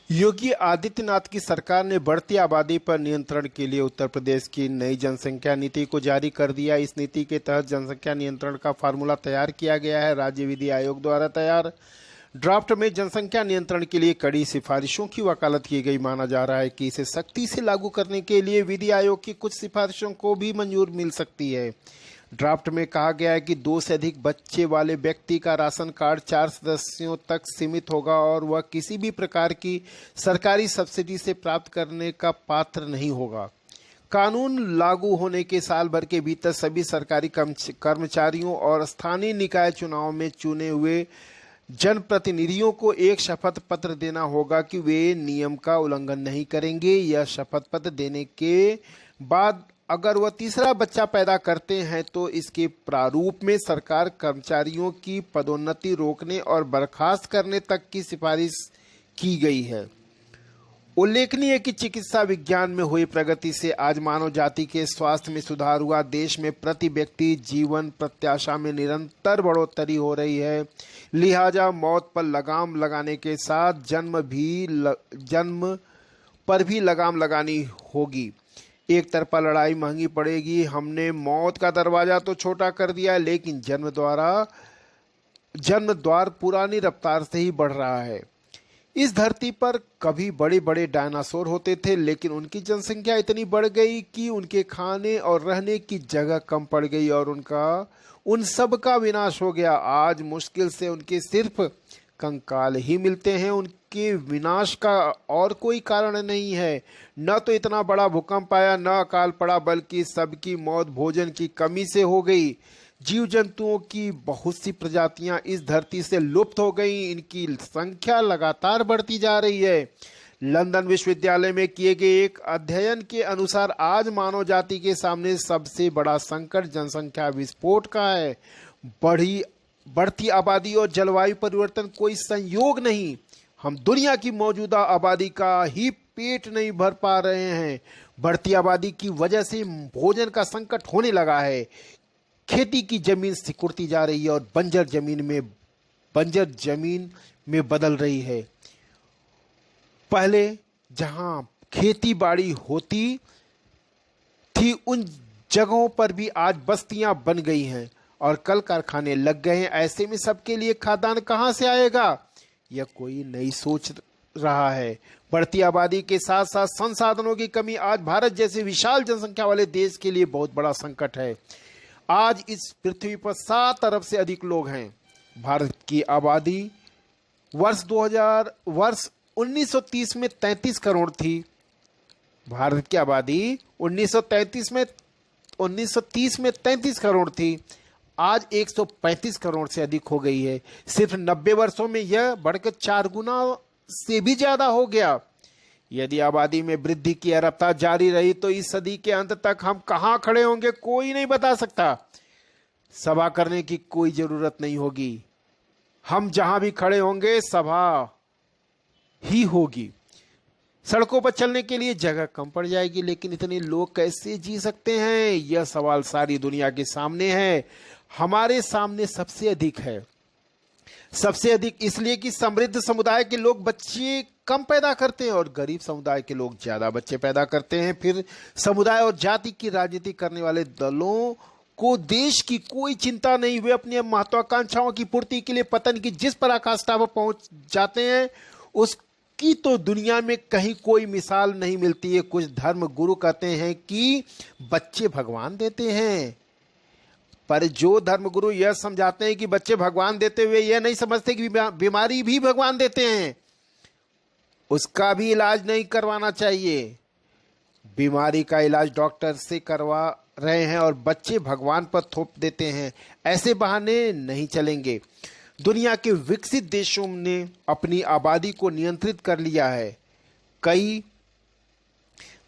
योगी आदित्यनाथ की सरकार ने बढ़ती आबादी पर नियंत्रण के लिए उत्तर प्रदेश की नई जनसंख्या नीति को जारी कर दिया। इस नीति के तहत जनसंख्या नियंत्रण का फार्मूला तैयार किया गया है। राज्य विधि आयोग द्वारा तैयार ड्राफ्ट में जनसंख्या नियंत्रण के लिए कड़ी सिफारिशों की वकालत की गई। माना जा रहा है कि इसे सख्ती से लागू करने के लिए विधि आयोग की कुछ सिफारिशों को भी मंजूरी मिल सकती है। ड्राफ्ट में कहा गया है कि 2 से अधिक बच्चे वाले व्यक्ति का राशन कार्ड 4 सदस्यों तक सीमित होगा और वह किसी भी प्रकार की सरकारी सब्सिडी से प्राप्त करने का पात्र नहीं होगा। कानून लागू होने के साल भर के भीतर सभी सरकारी कर्मचारियों और स्थानीय निकाय चुनाव में चुने हुए जनप्रतिनिधियों को एक शपथ पत्र देना होगा कि वे नियम का उल्लंघन नहीं करेंगे। यह शपथ पत्र देने के बाद अगर वह तीसरा बच्चा पैदा करते हैं तो इसके प्रारूप में सरकार कर्मचारियों की पदोन्नति रोकने और बर्खास्त करने तक की सिफारिश की गई है। उल्लेखनीय है कि चिकित्सा विज्ञान में हुई प्रगति से आज मानव जाति के स्वास्थ्य में सुधार हुआ। देश में प्रति व्यक्ति जीवन प्रत्याशा में निरंतर बढ़ोतरी हो रही है। लिहाजा मौत पर लगाम लगाने के साथ जन्म पर भी लगाम लगानी होगी। एक तरफा लड़ाई महंगी पड़ेगी। हमने मौत का दरवाजा तो छोटा कर दिया है, लेकिन जन्म द्वार पुरानी रफ्तार से ही बढ़ रहा है। इस धरती पर कभी बड़े बड़े डायनासोर होते थे, लेकिन उनकी जनसंख्या इतनी बढ़ गई कि उनके खाने और रहने की जगह कम पड़ गई और उन सब का विनाश हो गया। आज मुश्किल से उनके सिर्फ कंकाल ही मिलते हैं। उनके विनाश का और कोई कारण नहीं है। न तो इतना बड़ा भूकंप आया, न अकाल पड़ा, बल्कि सबकी मौत भोजन की कमी से हो गई। जीव जंतुओं की बहुत सी प्रजातियां इस धरती से लुप्त हो गई। इनकी संख्या लगातार बढ़ती जा रही है। लंदन विश्वविद्यालय में किए गए एक अध्ययन के अनुसार आज मानव जाति के सामने सबसे बड़ा संकट जनसंख्या विस्फोट का है। बढ़ती आबादी और जलवायु परिवर्तन कोई संयोग नहीं। हम दुनिया की मौजूदा आबादी का ही पेट नहीं भर पा रहे हैं। बढ़ती आबादी की वजह से भोजन का संकट होने लगा है। खेती की जमीन सिकुड़ती जा रही है और बंजर जमीन में बदल रही है। पहले जहां खेती बाड़ी होती थी उन जगहों पर भी आज बस्तियां बन गई हैं और कल कारखाने लग गए हैं। ऐसे में सबके लिए खाद्यान्न कहां से आएगा? यह कोई नई सोच रहा है। बढ़ती आबादी के साथ साथ संसाधनों की कमी आज भारत जैसे विशाल जनसंख्या वाले देश के लिए बहुत बड़ा संकट है। आज इस पृथ्वी पर 7 अरब से अधिक लोग हैं। भारत की आबादी वर्ष 1930 में 33 करोड़ थी। भारत की आबादी 1930 में 33 करोड़ थी। आज 135 करोड़ से अधिक हो गई है। सिर्फ 90 वर्षों में यह बढ़कर 4 गुना से भी ज्यादा हो गया। यदि आबादी में वृद्धि की रफ्तार जारी रही तो इस सदी के अंत तक हम कहां खड़े होंगे कोई नहीं बता सकता। सभा करने की कोई जरूरत नहीं होगी। हम जहां भी खड़े होंगे सभा ही होगी। सड़कों पर चलने के लिए जगह कम पड़ जाएगी, लेकिन इतने लोग कैसे जी सकते हैं? यह सवाल सारी दुनिया के सामने है। हमारे सामने सबसे अधिक है। सबसे अधिक इसलिए कि समृद्ध समुदाय के लोग बच्चे कम पैदा करते हैं और गरीब समुदाय के लोग ज्यादा बच्चे पैदा करते हैं। फिर समुदाय और जाति की राजनीति करने वाले दलों को देश की कोई चिंता नहीं। वे अपनी महत्वाकांक्षाओं की पूर्ति के लिए पतन की जिस पराकाष्ठा पर पहुंच जाते हैं उसकी तो दुनिया में कहीं कोई मिसाल नहीं मिलती है। कुछ धर्म गुरु कहते हैं कि बच्चे भगवान देते हैं, पर जो धर्मगुरु यह समझाते हैं कि बच्चे भगवान देते हुए यह नहीं समझते कि बीमारी भी भगवान देते हैं, उसका भी इलाज नहीं करवाना चाहिए। बीमारी का इलाज डॉक्टर से करवा रहे हैं और बच्चे भगवान पर थोप देते हैं। ऐसे बहाने नहीं चलेंगे। दुनिया के विकसित देशों ने अपनी आबादी को नियंत्रित कर लिया है। कई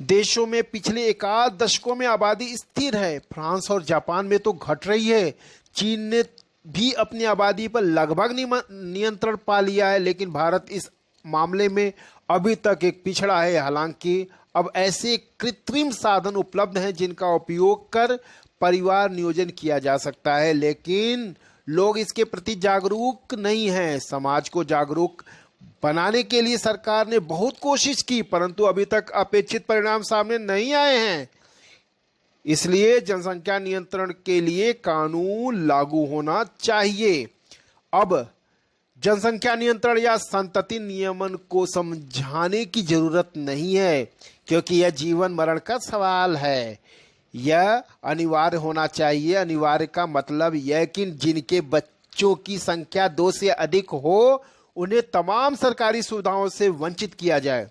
देशों में पिछले एकाध दशकों में आबादी स्थिर है। फ्रांस और जापान में तो घट रही है। चीन ने भी अपनी आबादी पर लगभग नियंत्रण पा लिया है, लेकिन भारत इस मामले में अभी तक एक पिछड़ा है। हालांकि अब ऐसे कृत्रिम साधन उपलब्ध हैं जिनका उपयोग कर परिवार नियोजन किया जा सकता है, लेकिन लोग इसके प्रति जागरूक नहीं हैं। समाज को जागरूक बनाने के लिए सरकार ने बहुत कोशिश की, परंतु अभी तक अपेक्षित परिणाम सामने नहीं आए हैं। इसलिए जनसंख्या नियंत्रण के लिए कानून लागू होना चाहिए। अब जनसंख्या नियंत्रण या संतति नियमन को समझाने की जरूरत नहीं है, क्योंकि यह जीवन मरण का सवाल है। यह अनिवार्य होना चाहिए। अनिवार्य का मतलब यह कि जिनके बच्चों की संख्या 2 से अधिक हो उन्हें तमाम सरकारी सुविधाओं से वंचित किया जाए।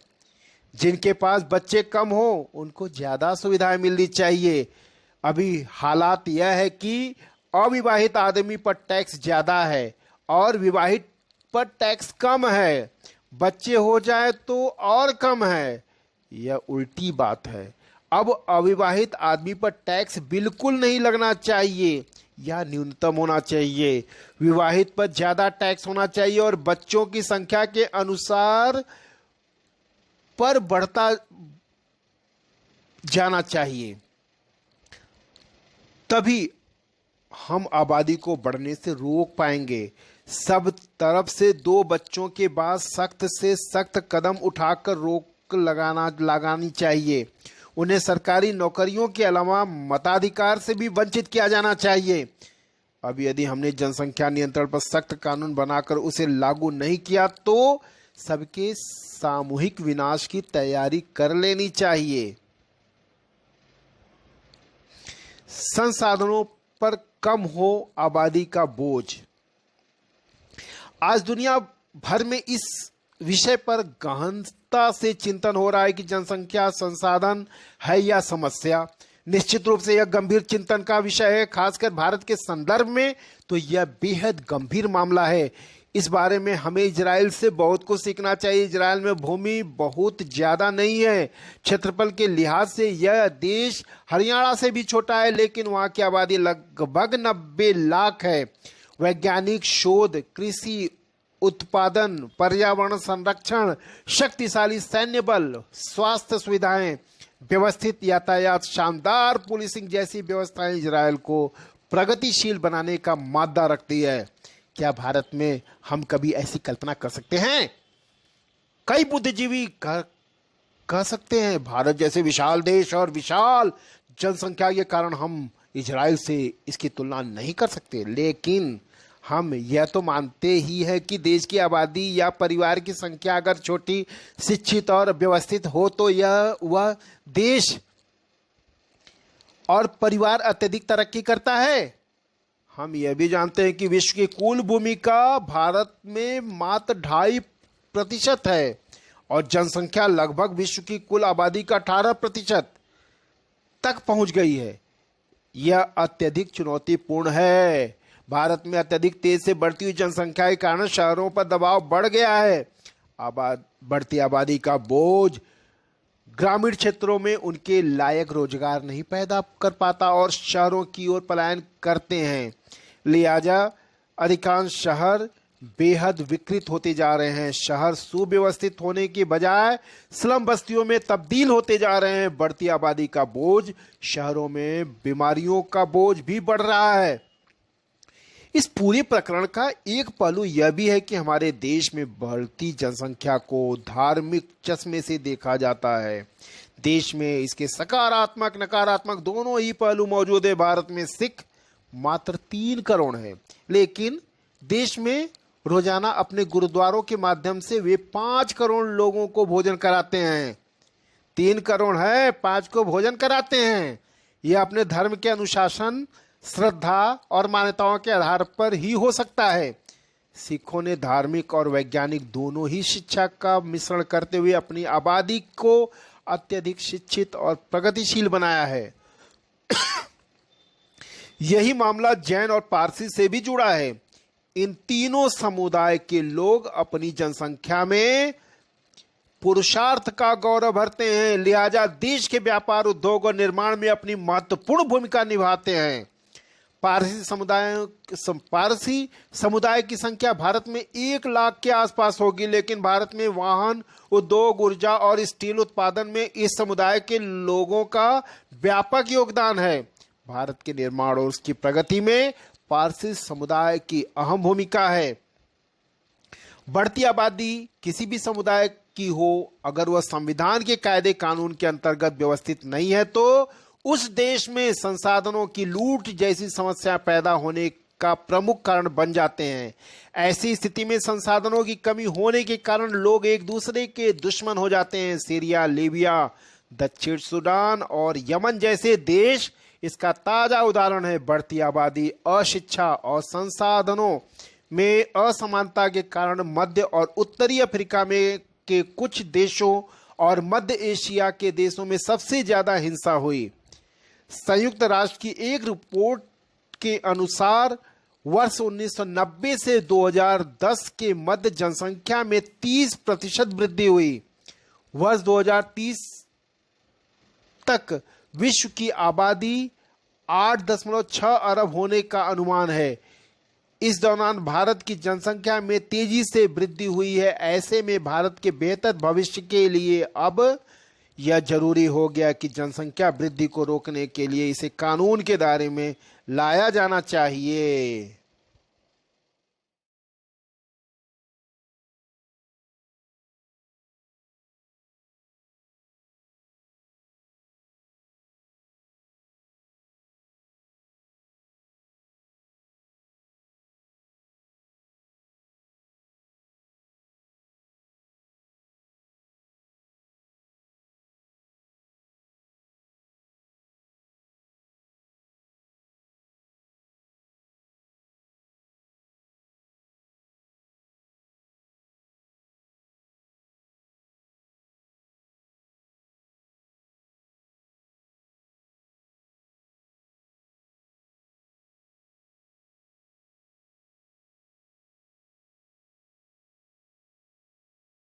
जिनके पास बच्चे कम हो उनको ज्यादा सुविधाएं मिलनी चाहिए। अभी हालात यह है कि अविवाहित आदमी पर टैक्स ज्यादा है और विवाहित पर टैक्स कम है। बच्चे हो जाए तो और कम है। यह उल्टी बात है। अब अविवाहित आदमी पर टैक्स बिल्कुल नहीं लगना चाहिए या न्यूनतम होना चाहिए। विवाहित पर ज्यादा टैक्स होना चाहिए और बच्चों की संख्या के अनुसार पर बढ़ता जाना चाहिए। तभी हम आबादी को बढ़ने से रोक पाएंगे। सब तरफ से 2 बच्चों के बाद सख्त से सख्त कदम उठाकर रोक लगानी चाहिए। उन्हें सरकारी नौकरियों के अलावा मताधिकार से भी वंचित किया जाना चाहिए। अब यदि हमने जनसंख्या नियंत्रण पर सख्त कानून बनाकर उसे लागू नहीं किया तो सबके सामूहिक विनाश की तैयारी कर लेनी चाहिए। संसाधनों पर कम हो आबादी का बोझ। आज दुनिया भर में इस विषय पर गहनता से चिंतन हो रहा है कि जनसंख्या संसाधन है या समस्या। निश्चित रूप से यह गंभीर चिंतन का विषय है। खासकर भारत के संदर्भ में तो यह बेहद गंभीर मामला है। इस बारे में हमें इजराइल से बहुत कुछ सीखना चाहिए। इजराइल में भूमि बहुत ज्यादा नहीं है। क्षेत्रफल के लिहाज से यह देश हरियाणा से भी छोटा है, लेकिन वहां की आबादी लगभग 90 लाख है। वैज्ञानिक शोध, कृषि उत्पादन, पर्यावरण संरक्षण, शक्तिशाली सैन्य बल, स्वास्थ्य सुविधाएं, व्यवस्थित यातायात, शानदार पुलिसिंग जैसी व्यवस्थाएं इजराइल को प्रगतिशील बनाने का मादा रखती है। क्या भारत में हम कभी ऐसी कल्पना कर सकते हैं? कई बुद्धिजीवी कह सकते हैं भारत जैसे विशाल देश और विशाल जनसंख्या के कारण हम इजराइल से इसकी तुलना नहीं कर सकते। लेकिन हम यह तो मानते ही है कि देश की आबादी या परिवार की संख्या अगर छोटी, शिक्षित और व्यवस्थित हो तो वह देश और परिवार अत्यधिक तरक्की करता है। हम यह भी जानते हैं कि विश्व की कुल भूमि का भारत में मात्र 2.5% है और जनसंख्या लगभग विश्व की कुल आबादी का 18% तक पहुंच गई है। यह अत्यधिक चुनौतीपूर्ण है। भारत में अत्यधिक तेज से बढ़ती हुई जनसंख्या के कारण शहरों पर दबाव बढ़ गया है। बढ़ती आबादी का बोझ ग्रामीण क्षेत्रों में उनके लायक रोजगार नहीं पैदा कर पाता और शहरों की ओर पलायन करते हैं। लिहाजा अधिकांश शहर बेहद विकृत होते जा रहे हैं। शहर सुव्यवस्थित होने की बजाय स्लम बस्तियों में तब्दील होते जा रहे हैं। बढ़ती आबादी का बोझ शहरों में बीमारियों का बोझ भी बढ़ रहा है। इस पूरे प्रकरण का एक पहलू यह भी है कि हमारे देश में बढ़ती जनसंख्या को धार्मिक चश्मे से देखा जाता है। देश में इसके सकारात्मक नकारात्मक दोनों ही पहलू मौजूद है। भारत में सिख मात्र 3 करोड़ है, लेकिन देश में रोजाना अपने गुरुद्वारों के माध्यम से वे 5 करोड़ लोगों को भोजन कराते हैं। 3 करोड़ है, 5 को भोजन कराते हैं। यह अपने धर्म के अनुशासन, श्रद्धा और मान्यताओं के आधार पर ही हो सकता है। सिखों ने धार्मिक और वैज्ञानिक दोनों ही शिक्षा का मिश्रण करते हुए अपनी आबादी को अत्यधिक शिक्षित और प्रगतिशील बनाया है। यही मामला जैन और पारसी से भी जुड़ा है। इन तीनों समुदाय के लोग अपनी जनसंख्या में पुरुषार्थ का गौरव भरते हैं, लिहाजा देश के व्यापार, उद्योग और निर्माण में अपनी महत्वपूर्ण भूमिका निभाते हैं। पारसी समुदाय की संख्या भारत में 1 लाख के आसपास होगी, लेकिन भारत में वाहन उद्योग, ऊर्जा और स्टील उत्पादन में इस समुदाय के लोगों का व्यापक योगदान है। भारत के निर्माण और उसकी प्रगति में पारसी समुदाय की अहम भूमिका है। बढ़ती आबादी किसी भी समुदाय की हो, अगर वह संविधान के कायदे कानून के अंतर्गत व्यवस्थित नहीं है तो उस देश में संसाधनों की लूट जैसी समस्या पैदा होने का प्रमुख कारण बन जाते हैं। ऐसी स्थिति में संसाधनों की कमी होने के कारण लोग एक दूसरे के दुश्मन हो जाते हैं। सीरिया, लीबिया, दक्षिण सूडान और यमन जैसे देश इसका ताजा उदाहरण है। बढ़ती आबादी, अशिक्षा और संसाधनों में असमानता के कारण मध्य और उत्तरी अफ्रीका में के कुछ देशों और मध्य एशिया के देशों में सबसे ज्यादा हिंसा हुई। संयुक्त राष्ट्र की एक रिपोर्ट के अनुसार वर्ष 1990 से 2010 के मध्य जनसंख्या में 30% वृद्धि हुई। वर्ष 2030 तक विश्व की आबादी 8.6 अरब होने का अनुमान है। इस दौरान भारत की जनसंख्या में तेजी से वृद्धि हुई है। ऐसे में भारत के बेहतर भविष्य के लिए अब यह जरूरी हो गया कि जनसंख्या वृद्धि को रोकने के लिए इसे कानून के दायरे में लाया जाना चाहिए।